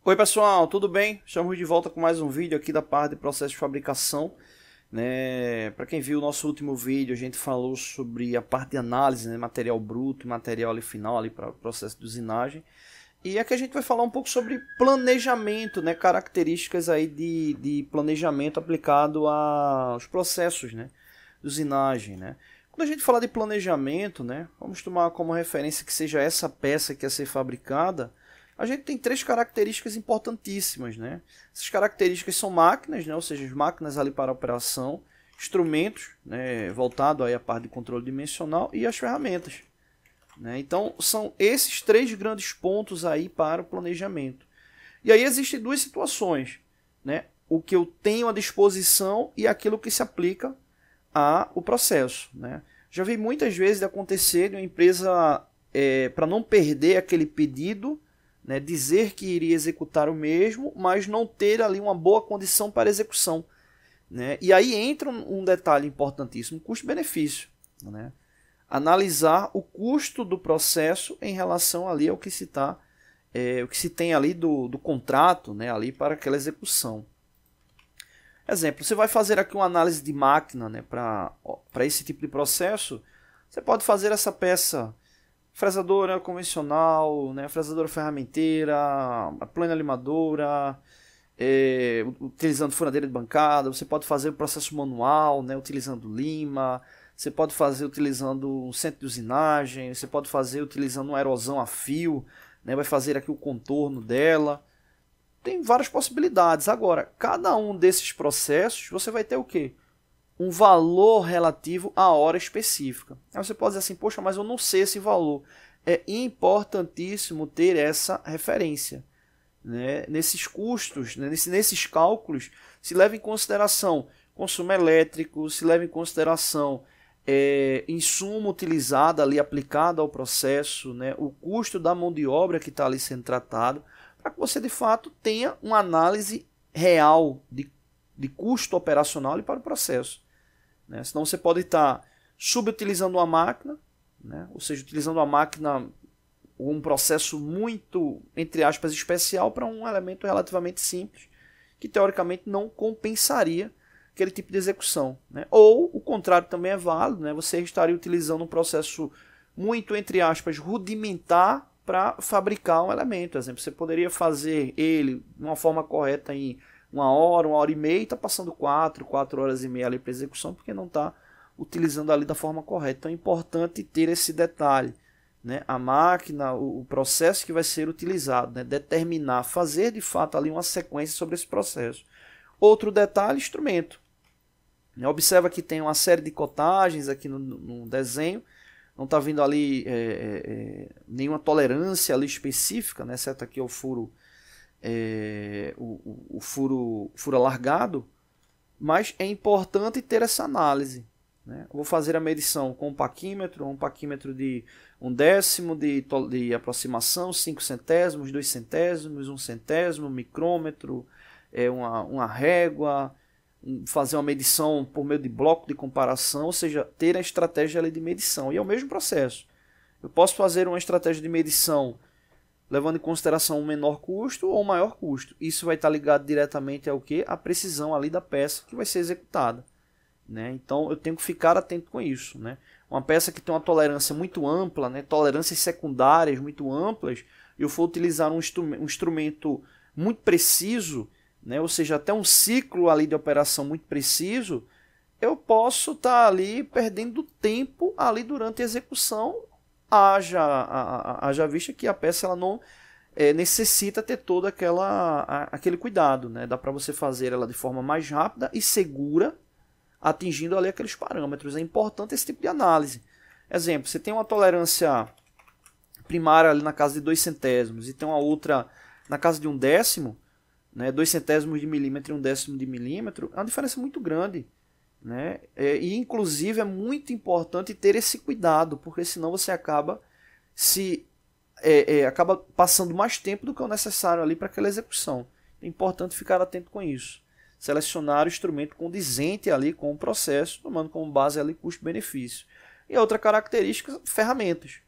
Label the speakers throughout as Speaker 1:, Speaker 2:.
Speaker 1: Oi pessoal, tudo bem? Estamos de volta com mais um vídeo aqui da parte de processo de fabricação, né? Para quem viu o nosso último vídeo, a gente falou sobre a parte de análise, né? Material bruto e material ali final ali para o processo de usinagem. E aqui a gente vai falar um pouco sobre planejamento, né? Características aí de planejamento aplicado aos processos, né? De usinagem, né? Quando a gente fala de planejamento, né? Vamos tomar como referência que seja essa peça que ia ser fabricada. A gente tem três características importantíssimas, né? Essas características são máquinas, né? Ou seja, as máquinas ali para operação, instrumentos, né? Voltado aí à parte de controle dimensional e as ferramentas, né? Então, são esses três grandes pontos aí para o planejamento. E aí existem duas situações, né? O que eu tenho à disposição e aquilo que se aplica ao processo, né? Já vi muitas vezes acontecer de uma empresa, para não perder aquele pedido, né, dizer que iria executar o mesmo, mas não ter ali uma boa condição para execução, né? E aí entra um detalhe importantíssimo, custo-benefício, né? Analisar o custo do processo em relação ali ao que se o que se tem ali do contrato, né, ali para aquela execução. Exemplo, você vai fazer aqui uma análise de máquina, né, para esse tipo de processo. Você pode fazer essa peça fresadora convencional, né, fresadora ferramenteira, a plana limadora, utilizando furadeira de bancada. Você pode fazer o processo manual, né, utilizando lima. Você pode fazer utilizando um centro de usinagem. Você pode fazer utilizando uma erosão a fio, né, vai fazer aqui o contorno dela. Tem várias possibilidades. Agora, cada um desses processos você vai ter o quê? Um valor relativo à hora específica. Aí você pode dizer assim, poxa, mas eu não sei esse valor. É importantíssimo ter essa referência, né? Nesses custos, né? Nesses cálculos, se leva em consideração consumo elétrico, se leva em consideração insumo utilizado ali, aplicado ao processo, né? O custo da mão de obra que está ali sendo tratado, para que você de fato tenha uma análise real de custo operacional e para o processo, né? Senão você pode estar subutilizando uma máquina, né? Ou seja, utilizando uma máquina, um processo muito, entre aspas, especial para um elemento relativamente simples, que teoricamente não compensaria aquele tipo de execução, né? Ou o contrário também é válido, né? Você estaria utilizando um processo muito, entre aspas, rudimentar para fabricar um elemento. Por exemplo, você poderia fazer ele de uma forma correta em uma hora e meia, e está passando 4 horas e meia ali para execução, porque não está utilizando ali da forma correta. Então é importante ter esse detalhe, né? A máquina, o processo que vai ser utilizado, né? Determinar, fazer de fato ali uma sequência sobre esse processo. Outro detalhe, instrumento. Observa que tem uma série de cotagens aqui no desenho. Não está vindo ali nenhuma tolerância ali específica, né? Certo, aqui é o furo, o furo alargado, mas é importante ter essa análise, né? Eu vou fazer a medição com um paquímetro de 1/10 de aproximação, 5 centésimos, 2 centésimos, 1 centésimo, micrômetro, uma régua, fazer uma medição por meio de bloco de comparação, ou seja, ter a estratégia ali de medição. E é o mesmo processo. Eu posso fazer uma estratégia de medição levando em consideração um menor custo ou um maior custo. Isso vai estar ligado diretamente ao que? A precisão ali da peça que vai ser executada, né? Então eu tenho que ficar atento com isso, né? Uma peça que tem uma tolerância muito ampla, né? Tolerâncias secundárias muito amplas, eu for utilizar um instrumento muito preciso, né? Ou seja, até um ciclo ali de operação muito preciso, eu posso estar ali perdendo tempo ali durante a execução, haja vista que a peça ela não necessita ter todo aquele cuidado, né? Dá para você fazer ela de forma mais rápida e segura, atingindo ali aqueles parâmetros. É importante esse tipo de análise. Exemplo, você tem uma tolerância primária ali na casa de 2 centésimos e tem uma outra na casa de 1/10, né? 2 centésimos de milímetro e 1/10 de milímetro, é uma diferença muito grande, né? E inclusive é muito importante ter esse cuidado, porque senão você acaba acaba passando mais tempo do que o necessário ali para aquela execução. É importante ficar atento com isso. Selecionar o instrumento condizente ali com o processo, tomando como base ali custo-benefício. E a outra característica, ferramentas.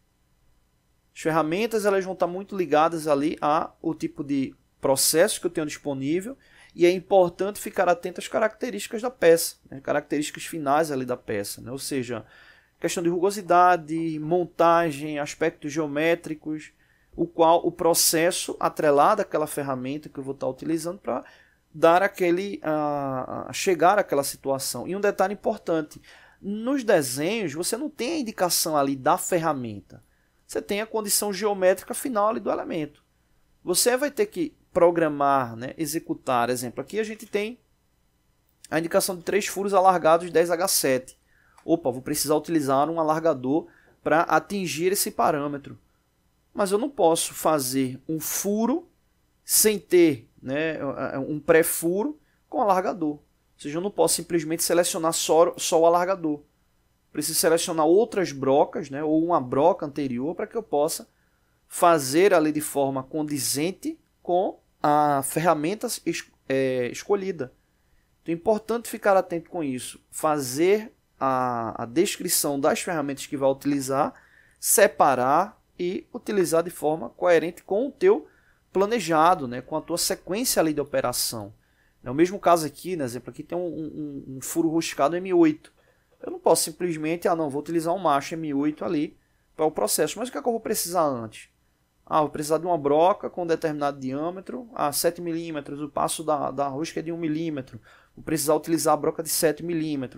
Speaker 1: As ferramentas elas vão estar muito ligadas ali ao tipo de processos que eu tenho disponível, e é importante ficar atento às características da peça, né? Características finais ali da peça, né? Ou seja, questão de rugosidade, montagem, aspectos geométricos, o qual o processo atrelado àquela ferramenta que eu vou estar utilizando para dar chegar àquela situação. E um detalhe importante, nos desenhos você não tem a indicação ali da ferramenta, você tem a condição geométrica final ali do elemento. Você vai ter que programar, né, executar, exemplo, aqui a gente tem a indicação de 3 furos alargados 10H7. Opa, vou precisar utilizar um alargador para atingir esse parâmetro. Mas eu não posso fazer um furo sem ter, né, um pré-furo com alargador. Ou seja, eu não posso simplesmente selecionar só o alargador. Preciso selecionar outras brocas, né, ou uma broca anterior para que eu possa fazer ali de forma condizente com a ferramenta escolhida. Então é importante ficar atento com isso. Fazer a descrição das ferramentas que vai utilizar, separar e utilizar de forma coerente com o teu planejado, né, com a tua sequência ali de operação. No mesmo caso aqui, no exemplo aqui tem um furo roscado M8. Eu não posso simplesmente, não, vou utilizar um macho M8 ali para o processo. Mas o que é que eu vou precisar antes? Vou precisar de uma broca com determinado diâmetro, 7 mm, o passo da rosca é de 1 mm. Vou precisar utilizar a broca de 7 mm.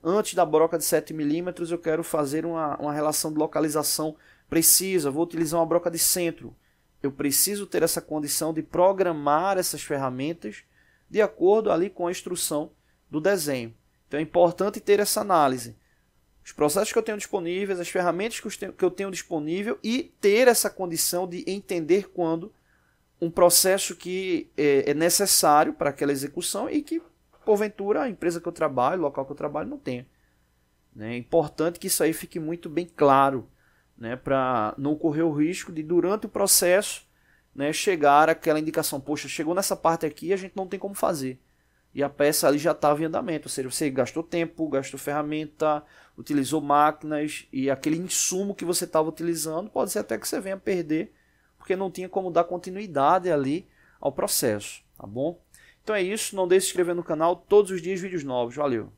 Speaker 1: Antes da broca de 7 mm eu quero fazer uma relação de localização precisa, vou utilizar uma broca de centro. Eu preciso ter essa condição de programar essas ferramentas de acordo ali com a instrução do desenho. Então é importante ter essa análise. Os processos que eu tenho disponíveis, as ferramentas que eu tenho disponível e ter essa condição de entender quando um processo que é necessário para aquela execução e que, porventura, a empresa que eu trabalho, o local que eu trabalho, não tenha. É importante que isso aí fique muito bem claro, né, para não ocorrer o risco de, durante o processo, né, chegar aquela indicação, poxa, chegou nessa parte aqui, a gente não tem como fazer. E a peça ali já estava em andamento, ou seja, você gastou tempo, gastou ferramenta, utilizou máquinas e aquele insumo que você estava utilizando, pode ser até que você venha perder, porque não tinha como dar continuidade ali ao processo, tá bom? Então é isso, não deixe de se inscrever no canal, todos os dias vídeos novos, valeu!